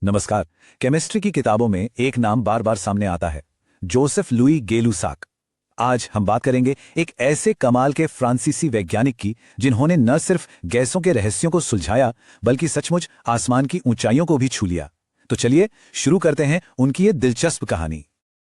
नमस्कार। केमिस्ट्री की किताबों में एक नाम बार बार सामने आता है, जोसेफ लुई गೇ-लुसाक। आज हम बात करेंगे एक ऐसे कमाल के फ्रांसीसी वैज्ञानिक की जिन्होंने न सिर्फ गैसों के रहस्यों को सुलझाया बल्कि सचमुच आसमान की ऊंचाइयों को भी छू लिया। तो चलिए शुरू करते हैं उनकी ये दिलचस्प कहानी।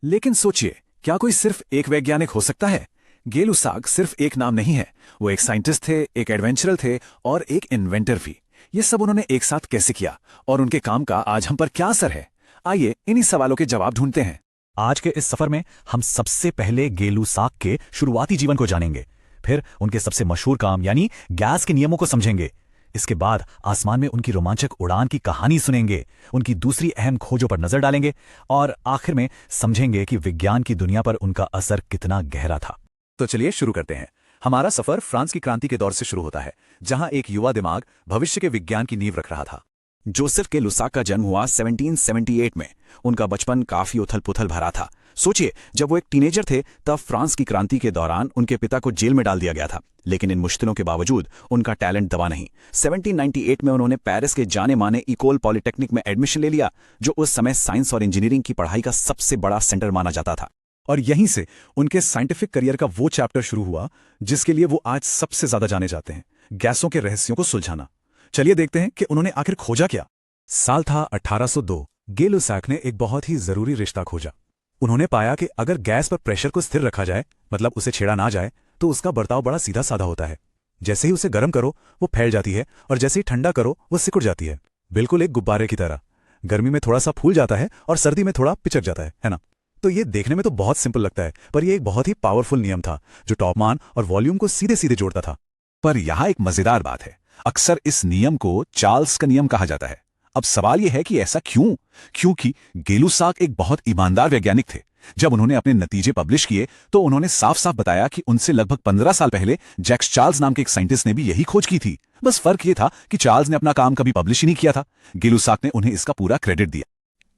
लेकिन सोचिए, क्या कोई सिर्फ एक वैज्ञानिक हो सकता है? गೇ-लुसाक सिर्फ एक नाम नहीं है, वो एक साइंटिस्ट थे, एक एडवेंचरर थे और एक इन्वेंटर भी। ये सब उन्होंने एक साथ कैसे किया और उनके काम का आज हम पर क्या असर है? आइए इन्हीं सवालों के जवाब ढूंढते हैं। आज के इस सफर में हम सबसे पहले गೇ-लुसाक के शुरुआती जीवन को जानेंगे, फिर उनके सबसे मशहूर काम यानी गैस के नियमों को समझेंगे। इसके बाद आसमान में उनकी रोमांचक उड़ान की कहानी सुनेंगे, उनकी दूसरी अहम खोजों पर नजर डालेंगे और आखिर में समझेंगे कि विज्ञान की दुनिया पर उनका असर कितना गहरा था। तो चलिए शुरू करते हैं। हमारा सफर फ्रांस की क्रांति के दौर से शुरू होता है, जहां एक युवा दिमाग भविष्य के विज्ञान की नींव रख रहा था। जोसेफ गೇ-लुसाक का जन्म हुआ 1778 में। उनका बचपन काफी उथल-पुथल भरा था। सोचिए, जब वो एक टीनेजर थे तब फ्रांस की क्रांति के दौरान उनके पिता को जेल में डाल दिया गया था। लेकिन इन मुश्किलों के बावजूद उनका टैलेंट दबा नहीं। 1798 में उन्होंने पेरिस के जाने माने इकोल पॉलिटेक्निक में एडमिशन ले लिया, जो उस समय साइंस और इंजीनियरिंग की पढ़ाई का सबसे बड़ा सेंटर माना जाता था। और यहीं से उनके साइंटिफिक करियर का वो चैप्टर शुरू हुआ जिसके लिए वो आज सबसे ज्यादा जाने जाते हैं, गैसों के रहस्यों को सुलझाना। चलिए देखते हैं कि उन्होंने आखिर खोजा क्या। साल था 1802। गೇ-लुसाक ने एक बहुत ही जरूरी रिश्ता खोजा। उन्होंने पाया कि अगर गैस पर प्रेशर को स्थिर रखा जाए, मतलब उसे छेड़ा ना जाए, तो उसका बर्ताव बड़ा सीधा साधा होता है। जैसे ही उसे गर्म करो वो फैल जाती है और जैसे ही ठंडा करो वो सिकुड़ जाती है, बिल्कुल एक गुब्बारे की तरह। गर्मी में थोड़ा सा फूल जाता है और सर्दी में थोड़ा पिचक जाता है ना? तो ये देखने में तो बहुत सिंपल लगता है, पर यह एक बहुत ही पावरफुल नियम था जो तापमान और वॉल्यूम को सीधे सीधे जोड़ता था। पर यहां एक मजेदार बात है, अक्सर इस नियम को चार्ल्स का नियम कहा जाता है। अब सवाल यह है कि ऐसा क्यों? क्योंकि गೇ-लुसाक एक बहुत ईमानदार वैज्ञानिक थे। जब उन्होंने अपने नतीजे पब्लिश किए तो उन्होंने साफ साफ बताया कि उनसे लगभग 15 साल पहले जैक्स चार्ल्स नाम के एक साइंटिस्ट ने भी यही खोज की थी। बस फर्क यह था कि चार्ल्स ने अपना काम कभी पब्लिश ही नहीं किया था। गೇ-लुसाक ने उन्हें इसका पूरा क्रेडिट दिया।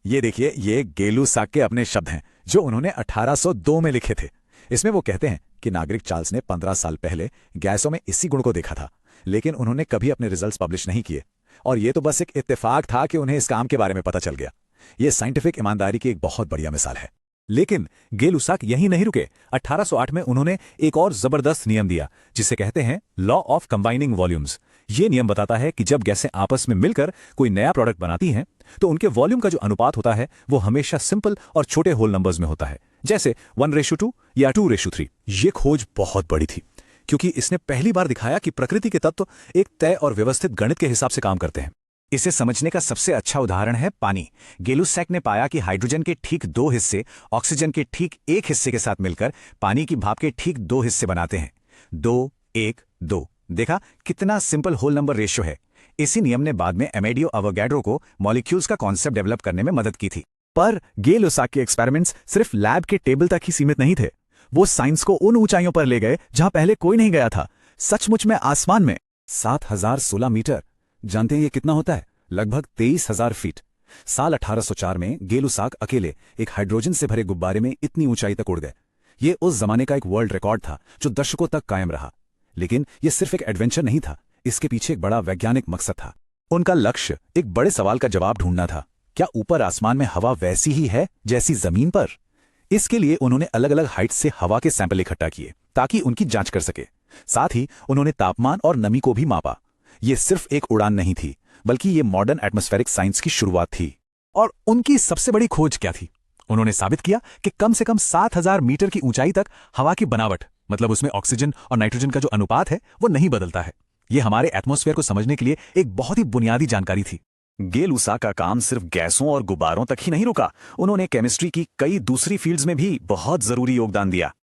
ये देखिए, ये गೇ-लुसाक के अपने शब्द हैं जो उन्होंने 1802 में लिखे थे। इसमें वो कहते हैं कि नागरिक चार्ल्स ने 15 साल पहले गैसों में इसी गुण को देखा था, लेकिन उन्होंने कभी अपने रिजल्ट्स पब्लिश नहीं किए और ये तो बस एक इत्तेफाक था कि उन्हें इस काम के बारे में पता चल गया। ये साइंटिफिक ईमानदारी की एक बहुत बढ़िया मिसाल है। लेकिन गೇ-लुसाक यहीं नहीं रुके। 1808 में उन्होंने एक और जबरदस्त नियम दिया जिसे कहते हैं लॉ ऑफ कंबाइनिंग वॉल्यूम्स। ये नियम बताता है कि जब गैसें आपस में मिलकर कोई नया प्रोडक्ट बनाती हैं तो उनके वॉल्यूम का जो अनुपात होता है वो हमेशा सिंपल और छोटे होल नंबर्स में होता है, जैसे 1:2 या 2:3। ये खोज बहुत बड़ी थी क्योंकि इसने पहली बार दिखाया कि प्रकृति के तत्व एक तय और व्यवस्थित गणित के हिसाब से काम करते हैं। इसे समझने का सबसे अच्छा उदाहरण है पानी। गೇ-लुसाक ने पाया कि हाइड्रोजन के ठीक 2 हिस्से ऑक्सीजन के ठीक 1 हिस्से के साथ मिलकर पानी की भाप के ठीक 2 हिस्से बनाते हैं। 2, 1, 2। देखा कितना सिंपल होल नंबर रेशियो है। इसी नियम ने बाद में अमेडियो अवोगाड्रो को मॉलिक्यूल्स का कॉन्सेप्ट डेवलप करने में मदद की थी। पर गೇ-लुसाक के एक्सपेरिमेंट्स सिर्फ लैब के टेबल तक ही सीमित नहीं थे। वो साइंस को उन ऊंचाइयों पर ले गए जहां पहले कोई नहीं गया था, सचमुच में आसमान में। 7016 मीटर। जानते हैं ये कितना होता है? लगभग 23,000 फीट। साल 1804 में गೇ-लुसाक अकेले एक हाइड्रोजन से भरे गुब्बारे में इतनी ऊंचाई तक उड़ गए। ये उस जमाने का एक वर्ल्ड रिकॉर्ड था जो दशकों तक कायम रहा। लेकिन ये सिर्फ एक एडवेंचर नहीं था, इसके पीछे एक बड़ा वैज्ञानिक मकसद था। उनका लक्ष्य एक बड़े सवाल का जवाब ढूंढना था, क्या ऊपर आसमान में हवा वैसी ही है जैसी जमीन पर? इसके लिए उन्होंने अलग अलग हाइट से हवा के सैंपल इकट्ठा किए ताकि उनकी जांच कर सके। साथ ही उन्होंने तापमान और नमी को भी मापा। ये सिर्फ एक उड़ान नहीं थी, बल्कि ये मॉडर्न एटमॉस्फेरिक साइंस की शुरुआत थी। और उनकी सबसे बड़ी खोज क्या थी? उन्होंने साबित किया कि कम से कम 7000 मीटर की ऊंचाई तक हवा की बनावट, मतलब उसमें ऑक्सीजन और नाइट्रोजन का जो अनुपात है वो नहीं बदलता है। ये हमारे एटमॉस्फेयर को समझने के लिए एक बहुत ही बुनियादी जानकारी थी। गೇ-लुसाक का काम सिर्फ गैसों और गुब्बारों तक ही नहीं रुका, उन्होंने केमिस्ट्री की कई दूसरी फील्ड्स में भी बहुत जरूरी योगदान दिया।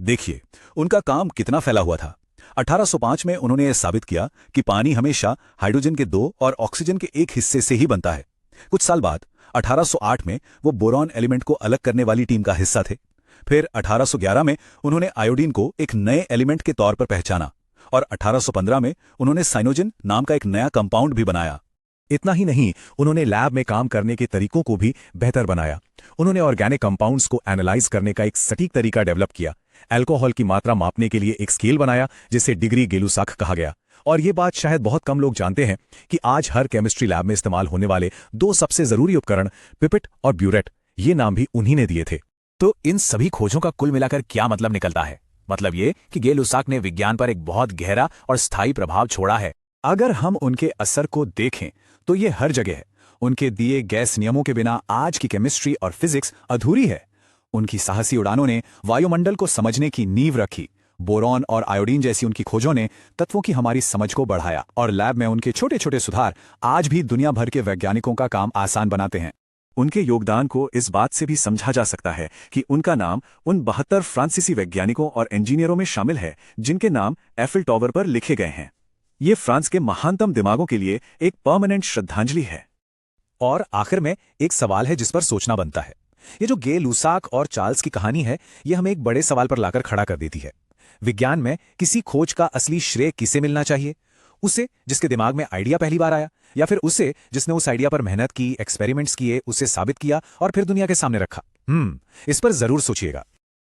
देखिए उनका काम कितना फैला हुआ था। 1805 में उन्होंने यह साबित किया कि पानी हमेशा हाइड्रोजन के 2 और ऑक्सीजन के 1 हिस्से से ही बनता है। कुछ साल बाद 1808 में वो बोरॉन एलिमेंट को अलग करने वाली टीम का हिस्सा थे। फिर 1811 में उन्होंने आयोडीन को एक नए एलिमेंट के तौर पर पहचाना और 1815 में उन्होंने साइनोजन नाम का एक नया कंपाउंड भी बनाया। इतना ही नहीं, उन्होंने लैब में काम करने के तरीकों को भी बेहतर बनाया। उन्होंने ऑर्गेनिक कंपाउंड्स को एनालाइज करने का एक सटीक तरीका डेवलप किया। अल्कोहल की मात्रा मापने के लिए एक स्केल बनाया जिसे डिग्री गೇ-लुसाक कहा गया और ये बात शायद बहुत कम लोग जानते हैं कि आज हर केमिस्ट्री लैब में इस्तेमाल होने वाले 2 सबसे जरूरी उपकरण पिपेट और ब्यूरेट, ये नाम भी उन्हीं ने दिए थे। तो इन सभी खोजों का कुल मिलाकर क्या मतलब निकलता है? मतलब ये कि गे लुसाक ने विज्ञान पर एक बहुत गहरा और स्थायी प्रभाव छोड़ा है। अगर हम उनके असर को देखें तो ये हर जगह है। उनके दिए गैस नियमों के बिना आज की केमिस्ट्री और फिजिक्स अधूरी है। उनकी साहसी उड़ानों ने वायुमंडल को समझने की नींव रखी। बोरॉन और आयोडीन जैसी उनकी खोजों ने तत्वों की हमारी समझ को बढ़ाया, और लैब में उनके छोटे छोटे सुधार आज भी दुनिया भर के वैज्ञानिकों का काम आसान बनाते हैं। उनके योगदान को इस बात से भी समझा जा सकता है कि उनका नाम उन 72 फ्रांसीसी वैज्ञानिकों और इंजीनियरों में शामिल है जिनके नाम एफिल टॉवर पर लिखे गए हैं। ये फ्रांस के महानतम दिमागों के लिए एक परमानेंट श्रद्धांजलि है। और आखिर में एक सवाल है जिस पर सोचना बनता है। ये जो गे लुसाक और चार्ल्स की कहानी है, ये हमें एक बड़े सवाल पर लाकर खड़ा कर देती है। विज्ञान में किसी खोज का असली श्रेय किसे मिलना चाहिए? उसे जिसके दिमाग में आइडिया पहली बार आया, या फिर उसे जिसने उस आइडिया पर मेहनत की, एक्सपेरिमेंट्स किए, उसे साबित किया और फिर दुनिया के सामने रखा? इस पर जरूर सोचिएगा।